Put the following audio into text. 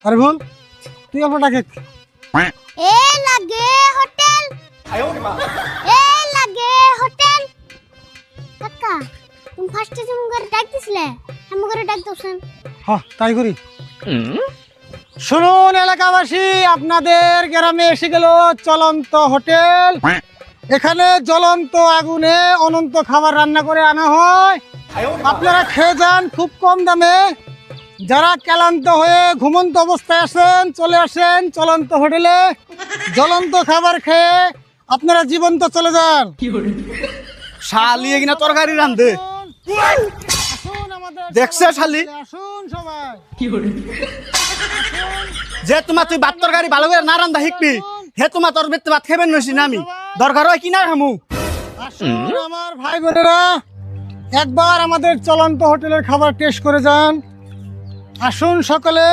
আরে বল তুই অল্প ডাকে এ লাগে হোটেল এ লাগে হোটেল কাকা তুমি ফার্স্টে যেমন করে ডাক দিছিলে এমন করে ডাক দোছেন। হ্যাঁ তাই করি। শুনুন এলাকাবাসী, আপনাদের গ্রামে এসে গেল চলন্ত হোটেল। এখানে জ্বলন্ত আগুনে অনন্ত খাবার রান্না করে আনা হয়। আপনারা খেয়ে যান খুব কম দামে। যারা ক্লান্ত হয়ে ঘুমন্ত অবস্থায় আছেন চলে আসেন চলন্ত হোটেলে, জ্বলন্ত খাবার খেয়ে আপনারা জীবন্ত চলে যান। শালি কিনা তরকারি রান্ধে আসুন আমাদের দেখছে শালি? আসুন সবাই। যে তোমার তুই ভাত তরকারি ভালো করে না রান্ধা শিখবি হে তোমার তোর বেতে ভাত খাবেন নইছি না আমি দরকার হয় কিনা খামু। আসুন আমার ভাই বোনেরা, একবার আমাদের চলন্ত হোটেলের খাবার টেস্ট করে যান। আসুন সকলে।